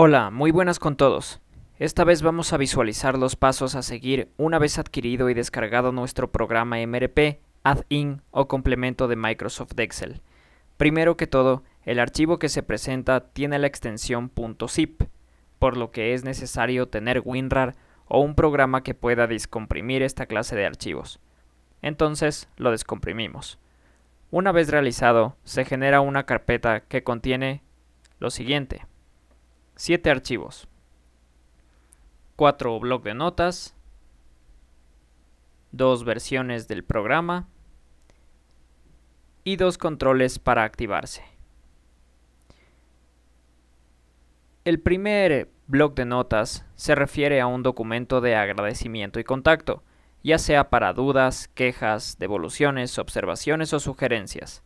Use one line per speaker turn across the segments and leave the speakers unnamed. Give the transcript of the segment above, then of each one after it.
Hola, muy buenas con todos. Esta vez vamos a visualizar los pasos a seguir una vez adquirido y descargado nuestro programa MRP, add-in o complemento de Microsoft Excel. Primero que todo, el archivo que se presenta tiene la extensión .zip, por lo que es necesario tener WinRAR o un programa que pueda descomprimir esta clase de archivos. Entonces, lo descomprimimos. Una vez realizado, se genera una carpeta que contiene lo siguiente: 7 archivos, 4 blocs de notas, 2 versiones del programa y 2 controles para activarse. El primer bloc de notas se refiere a un documento de agradecimiento y contacto, ya sea para dudas, quejas, devoluciones, observaciones o sugerencias.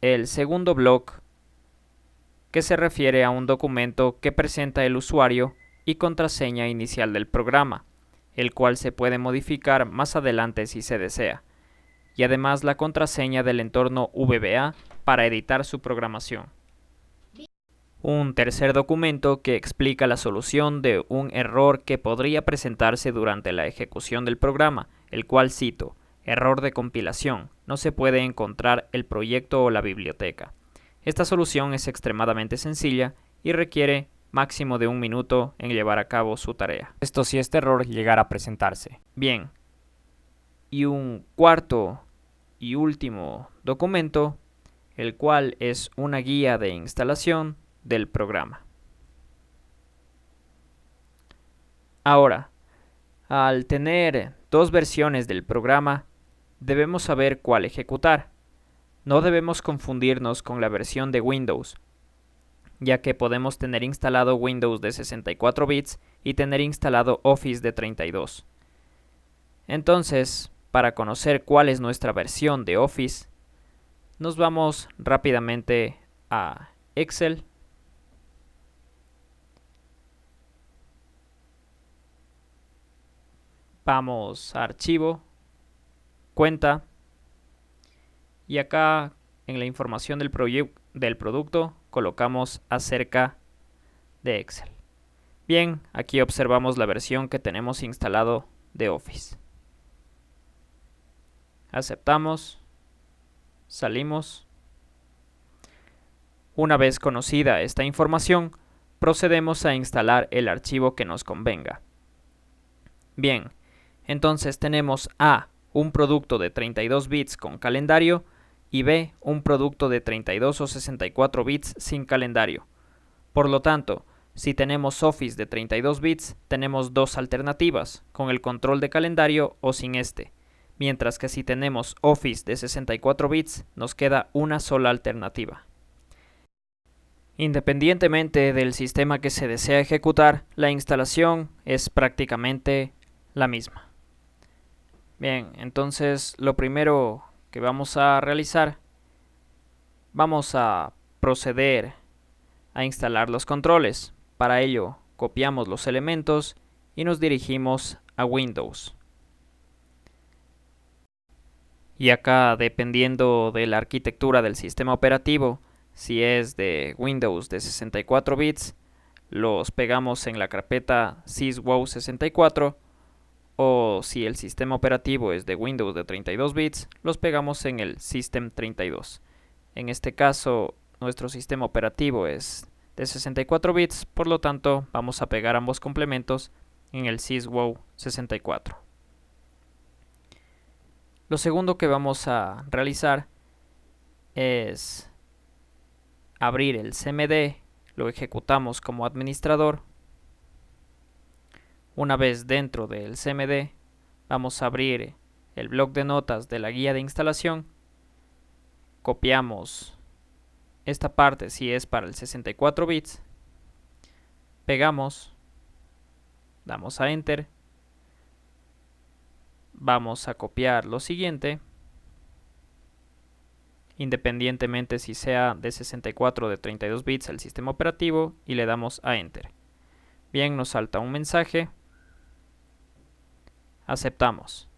El segundo bloc, que se refiere a un documento que presenta el usuario y contraseña inicial del programa, el cual se puede modificar más adelante si se desea, y además la contraseña del entorno VBA para editar su programación. Un tercer documento que explica la solución de un error que podría presentarse durante la ejecución del programa, el cual cito: error de compilación, no se puede encontrar el proyecto o la biblioteca. Esta solución es extremadamente sencilla y requiere máximo de 1 minuto en llevar a cabo su tarea. Esto si este error llegara a presentarse. Bien, y un cuarto y último documento, el cual es una guía de instalación del programa. Ahora, al tener 2 versiones del programa, debemos saber cuál ejecutar. No debemos confundirnos con la versión de Windows, ya que podemos tener instalado Windows de 64 bits y tener instalado Office de 32. Entonces, para conocer cuál es nuestra versión de Office, nos vamos rápidamente a Excel. Vamos a Archivo, Cuenta, y acá en la información del producto colocamos acerca de Excel. Bien, aquí observamos la versión que tenemos instalado de Office. Aceptamos, salimos. Una vez conocida esta información, procedemos a instalar el archivo que nos convenga. Bien, entonces tenemos A, un producto de 32 bits con calendario, y B, un producto de 32 o 64 bits sin calendario. Por lo tanto, si tenemos Office de 32 bits, tenemos 2 alternativas, con el control de calendario o sin este, mientras que si tenemos Office de 64 bits, nos queda una sola alternativa. Independientemente del sistema que se desea ejecutar, la instalación es prácticamente la misma. Bien, entonces lo primero que vamos a realizar, vamos a proceder a instalar los controles. Para ello, copiamos los elementos y nos dirigimos a Windows. Y acá, dependiendo de la arquitectura del sistema operativo, si es de Windows de 64 bits, los pegamos en la carpeta syswow64, o si el sistema operativo es de Windows de 32 bits, los pegamos en el System32. En este caso, nuestro sistema operativo es de 64 bits, por lo tanto vamos a pegar ambos complementos en el syswow64. Lo segundo que vamos a realizar es abrir el CMD, lo ejecutamos como administrador. Una vez dentro del CMD, vamos a abrir el bloc de notas de la guía de instalación, copiamos esta parte si es para el 64 bits, pegamos, damos a Enter, vamos a copiar lo siguiente, independientemente si sea de 64 o de 32 bits el sistema operativo, y le damos a Enter. Bien, nos salta un mensaje. Aceptamos.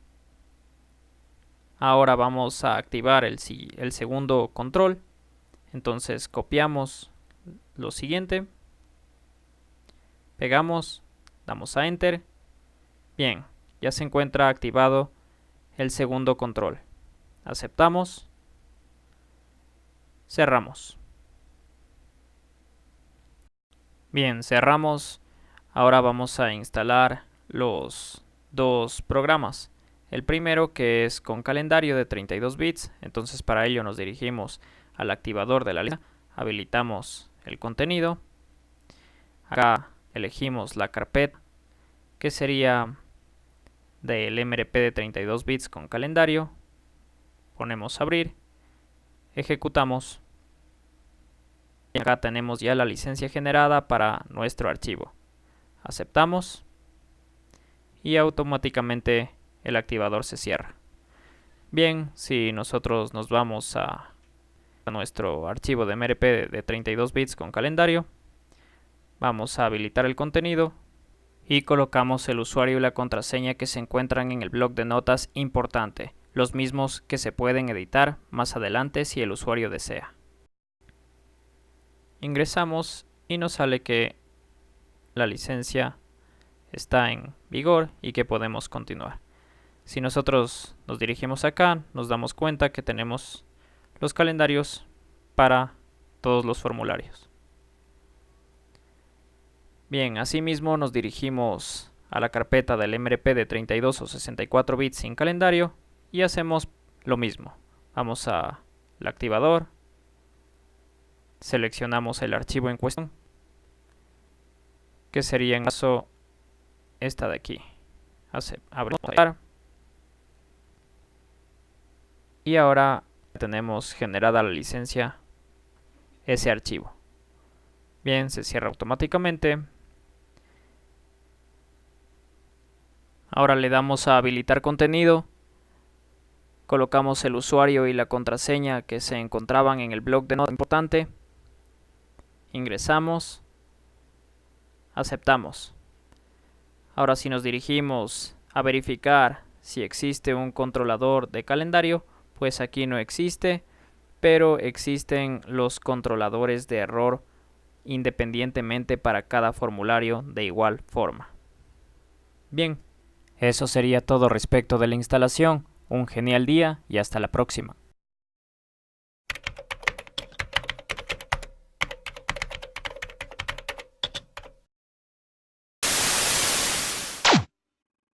Ahora vamos a activar el segundo control. Entonces copiamos lo siguiente, Pegamos, damos a Enter. Bien, ya se encuentra activado el segundo control. Aceptamos. Cerramos. Bien, cerramos. Ahora vamos a instalar los dos programas. El primero, que es con calendario de 32 bits, entonces para ello nos dirigimos al activador de la lista, habilitamos el contenido, acá elegimos la carpeta que sería del MRP de 32 bits con calendario, ponemos abrir, ejecutamos y acá tenemos ya la licencia generada para nuestro archivo. Aceptamos y automáticamente el activador se cierra. Bien, si nosotros nos vamos a nuestro archivo de MRP de 32 bits con calendario, vamos a habilitar el contenido y colocamos el usuario y la contraseña que se encuentran en el bloc de notas importante, los mismos que se pueden editar más adelante si el usuario desea. Ingresamos y nos sale que la licencia está en vigor y que podemos continuar. Si nosotros nos dirigimos acá, nos damos cuenta que tenemos los calendarios para todos los formularios. Bien, asimismo nos dirigimos a la carpeta del MRP de 32 o 64 bits sin calendario y hacemos lo mismo. Vamos al activador, seleccionamos el archivo en cuestión, que sería en caso esta de aquí. Abrimos y ahora tenemos generada la licencia ese archivo. Bien, se cierra automáticamente. Ahora le damos a habilitar contenido, colocamos el usuario y la contraseña que se encontraban en el bloc de notas importante, ingresamos, aceptamos. Ahora si nos dirigimos a verificar si existe un controlador de calendario, pues aquí no existe, pero existen los controladores de error independientemente para cada formulario de igual forma. Bien, eso sería todo respecto de la instalación. Un genial día y hasta la próxima.